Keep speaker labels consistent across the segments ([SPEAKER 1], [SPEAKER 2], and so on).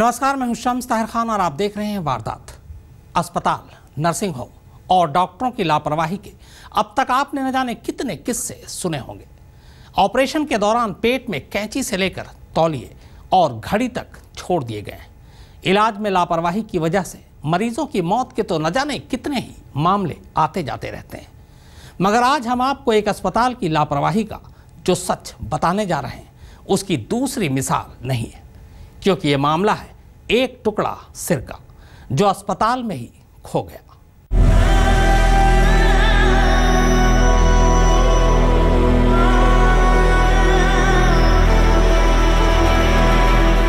[SPEAKER 1] नमस्कार, मैं हूं शम्स ताहिर खान और आप देख रहे हैं वारदात। अस्पताल, नर्सिंग होम और डॉक्टरों की लापरवाही के अब तक आपने न जाने कितने किस्से सुने होंगे। ऑपरेशन के दौरान पेट में कैंची से लेकर तौलिए और घड़ी तक छोड़ दिए गए। इलाज में लापरवाही की वजह से मरीजों की मौत के तो न जाने कितने ही मामले आते जाते रहते हैं। मगर आज हम आपको एक अस्पताल की लापरवाही का जो सच बताने जा रहे हैं उसकी दूसरी मिसाल नहीं है, क्योंकि ये मामला है एक टुकड़ा सिर का जो अस्पताल में ही खो गया।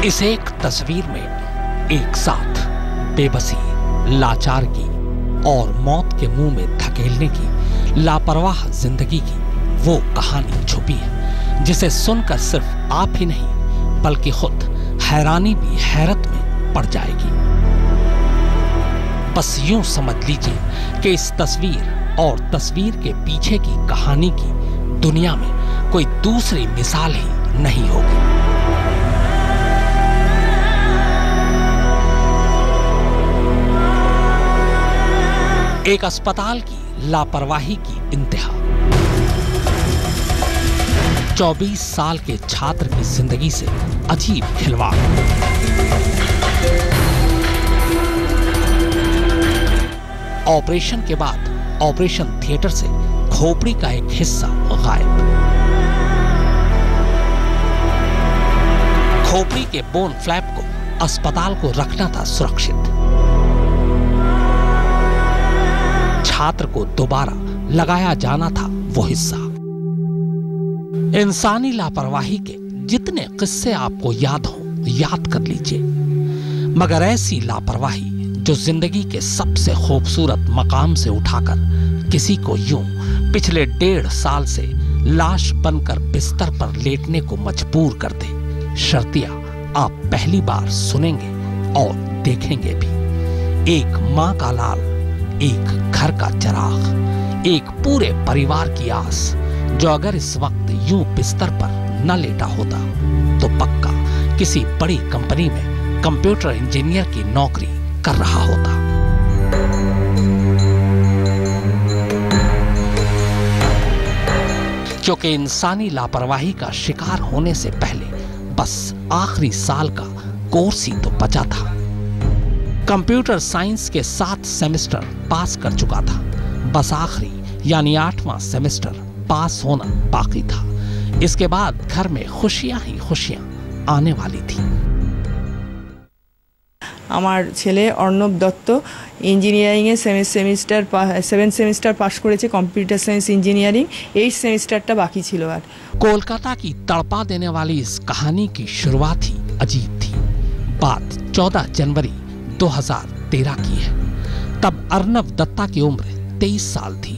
[SPEAKER 1] इस एक तस्वीर में एक साथ बेबसी, लाचारगी और मौत के मुंह में धकेलने की लापरवाह जिंदगी की वो कहानी छुपी है जिसे सुनकर सिर्फ आप ही नहीं बल्कि खुद हैरानी भी हैरत में पड़ जाएगी। बस यूं समझ लीजिए कि इस तस्वीर और तस्वीर के पीछे की कहानी की दुनिया में कोई दूसरी मिसाल ही नहीं होगी। एक अस्पताल की लापरवाही की इंतहा। 24 साल के छात्र की जिंदगी से अजीब खिलवाड़। ऑपरेशन के बाद ऑपरेशन थिएटर से खोपड़ी का एक हिस्सा गायब। खोपड़ी के बोन फ्लैप को अस्पताल को रखना था सुरक्षित। छात्र को दोबारा लगाया जाना था वो हिस्सा। इंसानी लापरवाही के जितने किस्से आपको याद हो याद कर लीजिए, मगर ऐसी लापरवाही जो जिंदगी के सबसे खूबसूरत मकाम से उठाकर किसी को यूं पिछले 1.5 साल से लाश बनकर बिस्तर पर लेटने को मजबूर कर दे, शर्तिया आप पहली बार सुनेंगे और देखेंगे भी। एक मां का लाल, एक घर का चिराग, एक पूरे परिवार की आस जो अगर इस वक्त यूं बिस्तर पर न लेटा होता तो पक्का किसी बड़ी कंपनी में कंप्यूटर इंजीनियर की नौकरी कर रहा होता। क्योंकि इंसानी लापरवाही का शिकार होने से पहले बस आखिरी साल का कोर्स ही तो बचा था। कंप्यूटर साइंस के 7 सेमेस्टर पास कर चुका था, बस आखिरी यानी 8वां सेमेस्टर पास होना बाकी था। इसके बाद घर में खुशियां ही खुशियां आने वाली थी।
[SPEAKER 2] আমার ছেলে অর্ণব দত্ত ইঞ্জিনিয়ারিং এ 7 সেমিস্টার পাস করেছে, কম্পিউটার সায়েন্স ইঞ্জিনিয়ারিং। 8 সেমিস্টারটা বাকি ছিল। আর
[SPEAKER 1] कोलकाता की तड़पा देने वाली इस कहानी की शुरुआत ही अजीब थी। बात 14 जनवरी 2013 की है। तब अर्नब दत्ता की उम्र 23 साल थी।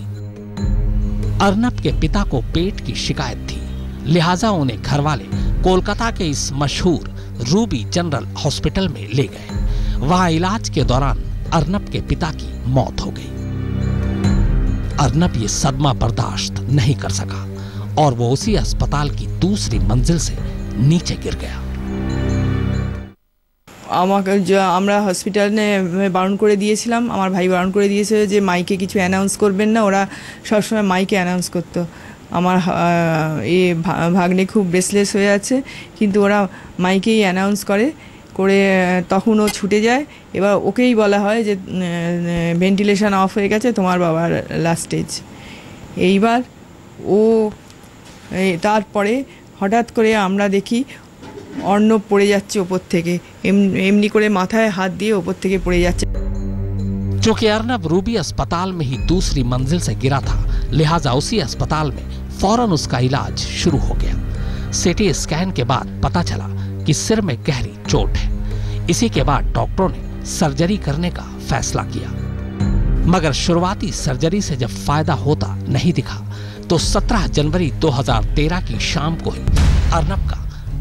[SPEAKER 1] अर्नब के पिता को पेट की शिकायत थी, लिहाजा उन्हें घरवाले कोलकाता के इस मशहूर रूबी जनरल हॉस्पिटल में ले गए। वहां इलाज के दौरान अर्नब के पिता की मौत हो गई। अर्नब ये सदमा बर्दाश्त नहीं कर सका और वो उसी अस्पताल की दूसरी मंजिल से नीचे गिर गया।
[SPEAKER 2] আমরা হসপিটালে বারণ করে দিয়েছিলাম, আমার ভাই বারণ করে দিয়েছে যে মাইকে কিছু অ্যানাউন্স করবেন না। ওরা সবসময় মাইকে অ্যানাউন্স করতো। আমার ভাগ্নে খুব ব্রেসলেস হয়ে আছে, কিন্তু ওরা মাইকেই অ্যানাউন্স করে তখন ও ছুটে যায়। এবার ওকেই বলা হয় যে ভেন্টিলেশন অফ হয়ে গেছে, তোমার বাবার লাস্ট স্টেজ। এইবার ও তারপরে হঠাৎ করে আমরা দেখি অর্ণব পড়ে যাচ্ছে ওপর থেকে, এমনি করে মাথায় হাত দিয়ে ওপর থেকে পড়ে যাচ্ছে।
[SPEAKER 1] चूंकि अर्नब रूबी अस्पताल में ही दूसरी मंजिल से गिरा था, लिहाजा उसी अस्पताल में फौरन उसका इलाज शुरू हो गया। सीटी स्कैन के बाद पता चला कि सिर में गहरी चोट है। इसी के बाद डॉक्टरों ने सर्जरी करने का फैसला किया, मगर शुरुआती सर्जरी से जब फायदा होता नहीं दिखा तो 17 जनवरी 2013 की शाम को ही अर्नब का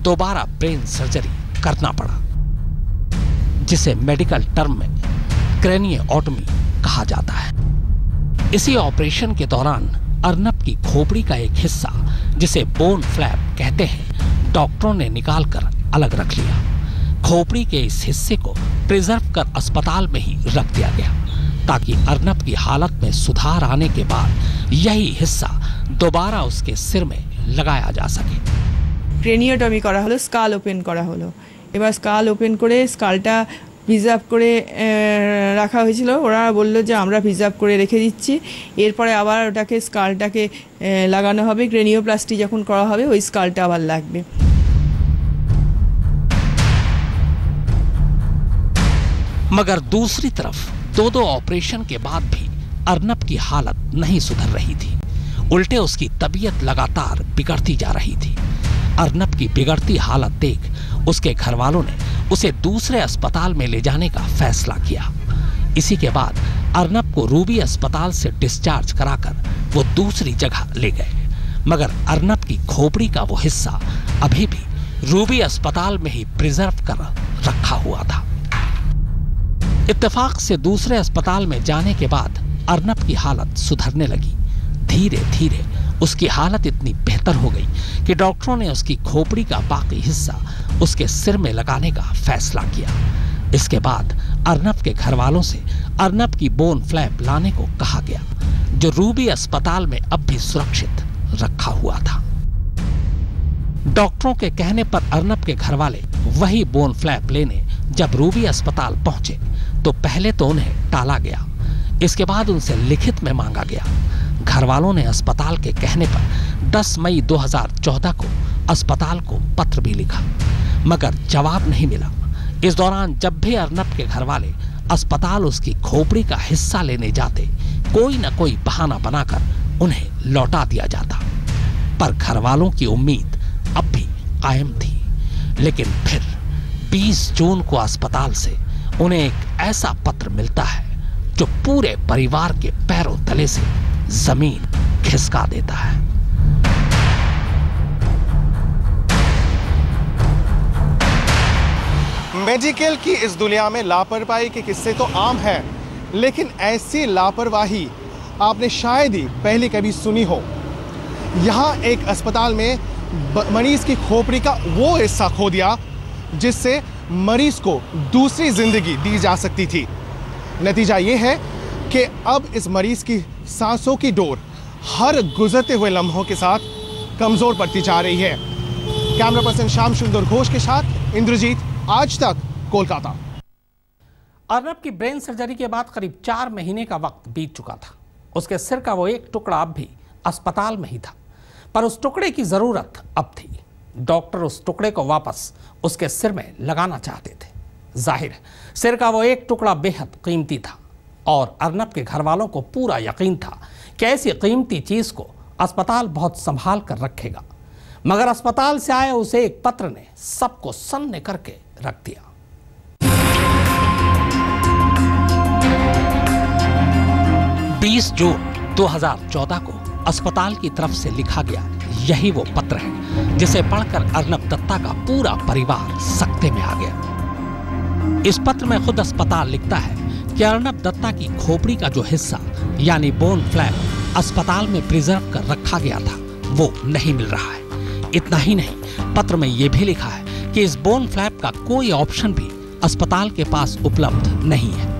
[SPEAKER 1] दोबारा ब्रेन सर्जरी करना पड़ा, जिसे मेडिकल टर्म में क्रेनियोटॉमी कहा जाता है। इसी ऑपरेशन के दौरान अर्नब की खोपड़ी का एक हिस्सा, जिसे बोन फ्लैप कहते हैं, डॉक्टरों ने निकालकर अलग रख लिया। खोपड़ी के इस हिस्से को प्रिजर्व कर अस्पताल में ही रख दिया गया ताकि अर्नब की हालत में सुधार आने के बाद यही हिस्सा दोबारा उसके सिर में लगाया जा सके।
[SPEAKER 2] ক্রেনিওটমি করা হলো, স্কাল ওপেন করা হলো। এবার স্কাল ওপেন করে স্কালটা প্রিজার্ভ করে রাখা হয়েছিল। ওরা বলল যে আমরা প্রিজার্ভ করে রেখে দিচ্ছি, এরপরে আবার ওটাকে স্কালটাকে লাগানো হবে। ক্রেনিওপ্লাস্টি যখন করা হবে ওই স্কালটা আবার লাগবে।
[SPEAKER 1] मगर दूसरी तरफ दो ऑपरेशन के बाद भी अर्नब की हालत नहीं सुधर रही थी। उल्टे उसकी तबीयत लगातार बिगड़ती जा रही थी। अर्नब की बिगड़ती हालत देख उसके घर वालों ने उसे दूसरे अस्पताल में ले जाने का फैसला किया। इसी के बाद अर्नब को रूबी अस्पताल से डिस्चार्ज कराकर वो दूसरी जगह ले गए। मगर अर्नब की खोपड़ी का वो हिस्सा अभी भी रूबी अस्पताल में ही प्रिजर्व कर रखा हुआ था। इत्तेफाक से दूसरे अस्पताल में जाने के बाद अर्नब की हालत सुधरने लगी। धीरे धीरे उसकी हालत इतनी बेहतर हो गई कि डॉक्टरों ने उसकी खोपड़ी का बाकी हिस्सा उसके सिर में लगाने का फैसला किया। इसके बाद अर्नब के घर वालों से अर्नब की बोन फ्लैप लाने को कहा गया, जो रूबी अस्पताल में अब भी सुरक्षित रखा हुआ था। डॉक्टरों के कहने पर अर्नब के घर वाले वही बोन फ्लैप लेने जब रूबी अस्पताल पहुंचे तो पहले तो उन्हें टाला गया, इसके बाद उनसे लिखित में मांगा गया। घर वालों ने अस्पताल के कहने पर 10 मई 2014 को अस्पताल को पत्र भी लिखा, मगर जवाब नहीं मिला। इस दौरान जब भी अर्नब के घर वाले अस्पताल उसकी खोपड़ी का हिस्सा लेने जाते, कोई न कोई बहाना बनाकर उन्हें लौटा दिया जाता। पर घर वालों की उम्मीद अब भी कायम थी। लेकिन फिर 20 जून को अस्पताल से उन्हें एक ऐसा पत्र मिलता है जो पूरे परिवार के पैरों तले से जमीन खिसका देता है।
[SPEAKER 3] मेडिकल की इस दुनिया में लापरवाही के किस्से तो आम हैं, लेकिन ऐसी लापरवाही आपने शायद ही पहले कभी सुनी हो। यहाँ एक अस्पताल में मरीज की खोपड़ी का वो हिस्सा खो दिया जिससे मरीज को दूसरी जिंदगी दी जा सकती थी। नतीजा ये है कि अब इस मरीज की सांसों की डोर हर गुजरते हुए लम्हों के साथ कमजोर पड़ती जा रही है। कैमरा पर्सन श्याम सुंदर घोष के साथ इंद्रजीत, आज तक, कोलकाता।
[SPEAKER 1] अर्नब की ब्रेन सर्जरी के बाद करीब 4 महीने का वक्त बीत चुका था। उसके सिर का वो एक टुकड़ा अब भी अस्पताल में ही था, पर उस टुकड़े की जरूरत अब थी। डॉक्टर उस टुकड़े को वापस उसके सिर में लगाना चाहते थे। जाहिर है सिर का वो एक टुकड़ा बेहद कीमती था और अर्नब के घर वालों को पूरा यकीन था कि ऐसी कीमती चीज को अस्पताल बहुत संभाल कर रखेगा। मगर अस्पताल से आए उसे एक पत्र ने सबको सन्न करके रख दिया। जून 2014 को अस्पताल की तरफ से लिखा गया यही वो पत्र है जिसे पढ़कर अर्नब दत्ता का पूरा परिवार सकते में आ गया। इस पत्र में खुद अस्पताल लिखता है कि अर्नब दत्ता की खोपड़ी का जो हिस्सा यानी बोन फ्लैप अस्पताल में प्रिजर्व कर रखा गया था वो नहीं मिल रहा है। इतना ही नहीं, पत्र में यह भी लिखा है कि इस बोन फ्लैप का कोई ऑप्शन भी अस्पताल के पास उपलब्ध नहीं है।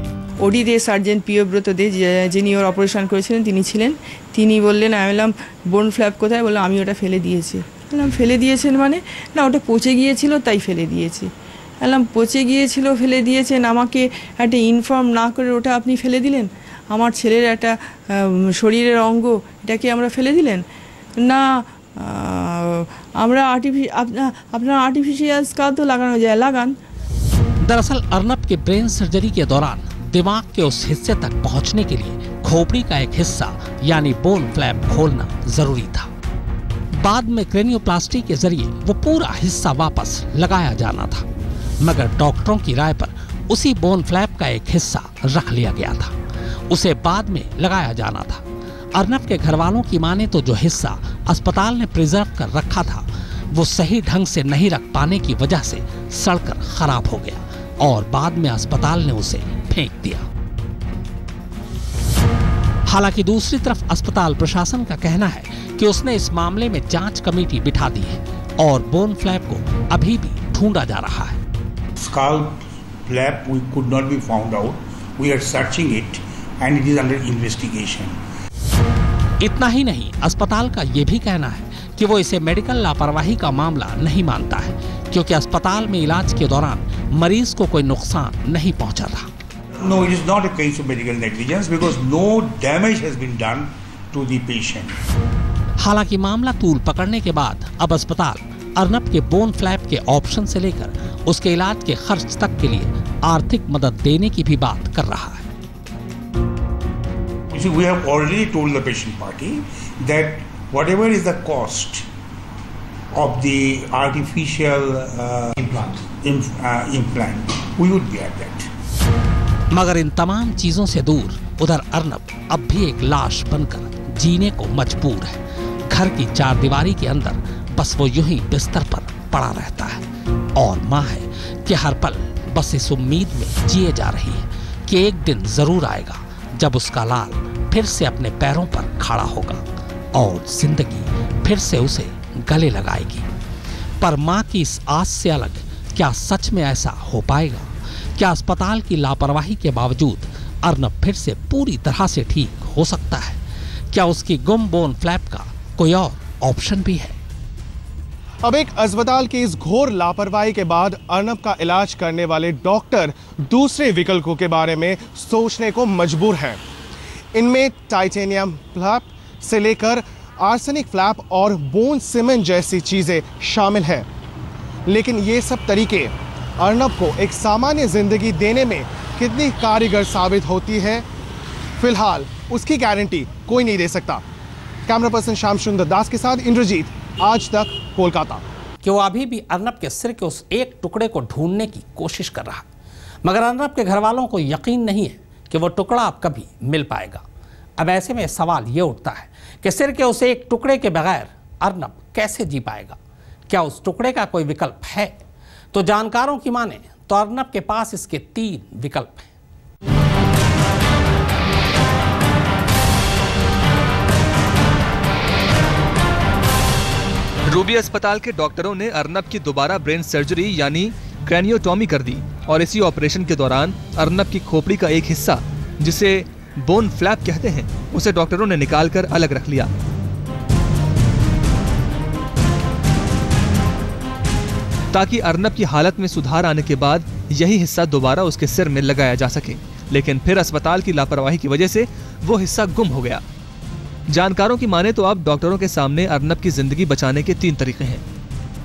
[SPEAKER 2] ওডি দে সার্জন প্রিয়ব্রত দে যিনি ওর অপারেশন করেছিলেন তিনি ছিলেন। তিনি বললেন, আমি বললাম বোন ফ্ল্যাপ কোথায়? বললাম আমি ওটা ফেলে দিয়েছি। বললাম ফেলে দিয়েছেন মানে? না ওটা পচে গিয়েছিল তাই ফেলে দিয়েছি। বললাম পচে গিয়েছিল ফেলে দিয়েছেন, আমাকে একটা ইনফর্ম না করে ওটা আপনি ফেলে দিলেন? আমার ছেলের একটা শরীরের অঙ্গ, এটাকে আমরা ফেলে দিলেন? না আমরা আপনার आर्टिफिशियल स्काल तो लगाना जाए, लगान।
[SPEAKER 1] दरअसल अर्नब के ब्रेन सर्जरी के दौरान दिमाग के उस हिस्से तक पहुंचने के लिए खोपड़ी का एक हिस्सा यानी बोन फ्लैप खोलना जरूरी था। बाद में क्रेनियोप्लास्टी के जरिए वो पूरा हिस्सा वापस लगाया जाना था, मगर डॉक्टरों की राय पर उसी बोन फ्लैप का एक हिस्सा रख लिया गया था, उसे बाद में लगाया जाना था। अर्नब के घर वालों की माने तो जो हिस्सा अस्पताल ने प्रिजर्व कर रखा था वो सही ढंग से नहीं रख पाने की वजह से सड़कर खराब हो गया और बाद में अस्पताल ने उसे फेंक दिया। हालांकि दूसरी तरफ अस्पताल प्रशासन का कहना है कि उसने इस मामले में जांच कमेटी बिठा दी है और बोन फ्लैप को अभी भी ढूंढा जा रहा है।
[SPEAKER 4] scalp flap we could not be found out. We are searching it and it is under investigation.
[SPEAKER 1] इतना ही नहीं, अस्पताल का ये भी कहना है कि वो इसे मेडिकल लापरवाही का मामला नहीं मानता है, क्योंकि अस्पताल में इलाज के दौरान मरीज को कोई नुकसान नहीं पहुंचा था।
[SPEAKER 4] No, it is not a case of medical negligence because no damage has been done to the patient.
[SPEAKER 1] हालांकि मामला तूल पकड़ने के बाद अब अस्पताल अर्नब के बोन फ्लैप के ऑप्शन से लेकर उसके इलाज के खर्च तक के लिए आर्थिक मदद देने की भी बात कर रहा है।
[SPEAKER 4] We have already told the patient party that whatever is the cost of the artificial implant, we would be at that.
[SPEAKER 1] मगर इन तमाम चीजों से दूर उधर अर्नब अब भी एक लाश बनकर जीने को मजबूर है। घर की चारदीवारी के अंदर बस वो यूं ही बिस्तर पर पड़ा रहता है और माँ है कि हर पल बस इस उम्मीद में जिए जा रही है कि एक दिन जरूर आएगा जब उसका लाल फिर से अपने पैरों पर खड़ा होगा और जिंदगी फिर से उसे गले लगाएगी। पर माँ की इस आस से अलग क्या सच में ऐसा हो पाएगा? क्या अस्पताल की लापरवाही के बावजूद अर्नब फिर से पूरी तरह से ठीक हो सकता है? क्या उसकी गुम बोन फ्लैप का कोई और ऑप्शन भी है?
[SPEAKER 3] अब एक अस्पताल की इस घोर लापरवाही के बाद अर्नब का इलाज करने वाले डॉक्टर दूसरे विकल्पों के बारे में सोचने को मजबूर हैं। इनमें टाइटेनियम फ्लैप से लेकर आर्सेनिक फ्लैप और बोन सीमेंट जैसी चीजें शामिल हैं। लेकिन ये सब तरीके अर्नब को एक सामान्य जिंदगी देने में कितनी कारगर साबित होती है, फिलहाल उसकी गारंटी कोई नहीं दे सकता। कैमरा पर्सन श्याम सुंदर दास के साथ इंद्रजीत, आज तक, कोलकाता।
[SPEAKER 1] कि वो अभी भी अर्नब के सिर के उस एक टुकड़े को ढूंढने की कोशिश कर रहा है, मगर अर्नब के घर वालों को यकीन नहीं है कि वो टुकड़ा अब कभी मिल पाएगा। अब ऐसे में सवाल ये उठता है कि सिर के उस एक टुकड़े के बगैर अर्नब कैसे जी पाएगा? क्या उस टुकड़े का कोई विकल्प है? तो जानकारों की माने तो अर्नब के पास इसके 3 विकल्प हैं।
[SPEAKER 5] रूबी अस्पताल के डॉक्टरों ने अर्नब की दोबारा ब्रेन सर्जरी यानी क्रैनियोटॉमी कर दी और इसी ऑपरेशन के दौरान अर्नब की खोपड़ी का एक हिस्सा, जिसे बोन फ्लैप कहते हैं, उसे डॉक्टरों ने निकालकर अलग रख लिया। ताकि अर्नब की हालत में सुधार आने के बाद यही हिस्सा दोबारा उसके सिर में लगाया जा सके। लेकिन फिर अस्पताल की लापरवाही की वजह से वो हिस्सा गुम हो गया। जानकारों की माने तो अब डॉक्टरों के सामने अर्नब की जिंदगी बचाने के 3 तरीके हैं।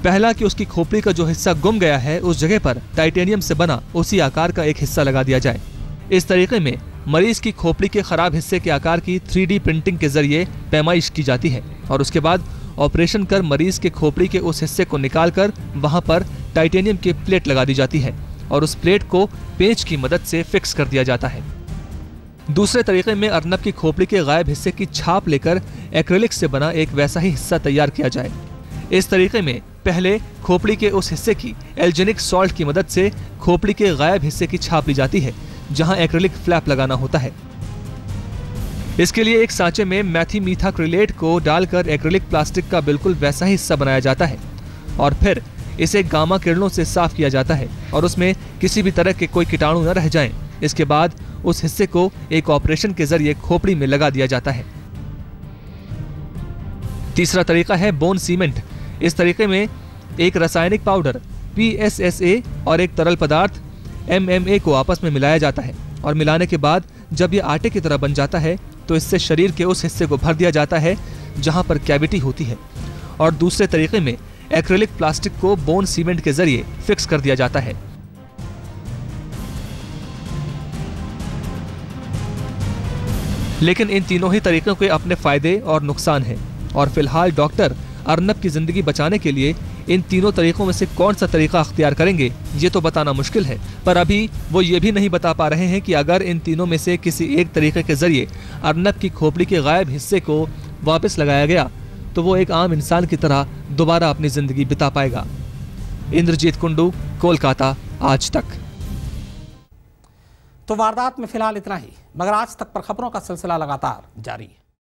[SPEAKER 5] पहला कि उसकी खोपड़ी का जो हिस्सा गुम गया है उस जगह पर टाइटेनियम से बना उसी आकार का एक हिस्सा लगा दिया जाए। इस तरीके में मरीज की खोपड़ी के खराब हिस्से के आकार की 3D प्रिंटिंग के जरिए पैमाइश की जाती है और उसके बाद ऑपरेशन कर मरीज के खोपड़ी के उस हिस्से को निकालकर वहां पर टाइटेनियम की प्लेट लगा दी जाती है और उस प्लेट को पेंच की मदद से फिक्स कर दिया जाता है। दूसरे तरीके में अर्नब की खोपड़ी के गायब हिस्से की छाप लेकर एक्रिलिक से बना एक वैसा ही हिस्सा तैयार किया जाए। इस तरीके में पहले खोपड़ी के उस हिस्से की एल्जेनिक सॉल्ट की मदद से खोपड़ी के गायब हिस्से की छाप ली जाती है जहां एक्रिलिक फ्लैप लगाना होता है। इसके लिए एक सांचे में मेथिमीथाक्रिलेट को डालकर एक्रिलिक प्लास्टिक का बिल्कुल वैसा ही हिस्सा बनाया जाता है और फिर इसे गामा किरणों से साफ किया जाता है और उसमें किसी भी तरह के कोई कीटाणु न रह जाएं। इसके बाद उस हिस्से को एक ऑपरेशन के जरिए खोपड़ी में लगा दिया जाता है। तीसरा तरीका है बोन सीमेंट। इस तरीके में एक रासायनिक पाउडर PSSA और एक तरल पदार्थ MMA को आपस में मिलाया जाता है और मिलाने के बाद जब ये आटे की तरह बन जाता है तो इससे शरीर के उस हिस्से को भर दिया जाता है जहां पर कैविटी होती है और दूसरे तरीके में एक्रिलिक प्लास्टिक को बोन सीमेंट के जरिए फिक्स कर दिया जाता है। लेकिन इन तीनों ही तरीकों के अपने फायदे और नुकसान हैं और फिलहाल डॉक्टर अर्नब की जिंदगी बचाने के लिए इन तीनों तरीकों में से कौन सा तरीका अख्तियार करेंगे ये तो बताना मुश्किल है। पर अभी वो ये भी नहीं बता पा रहे हैं कि अगर इन तीनों में से किसी एक तरीके के जरिए अर्नब की खोपड़ी के गायब हिस्से को वापस लगाया गया तो वो एक आम इंसान की तरह दोबारा अपनी जिंदगी बिता पाएगा। इंद्रजीत कुंडू, कोलकाता, आज तक।
[SPEAKER 1] तो वारदात में फिलहाल इतना ही, मगर आज तक पर खबरों का सिलसिला लगातार जारी है।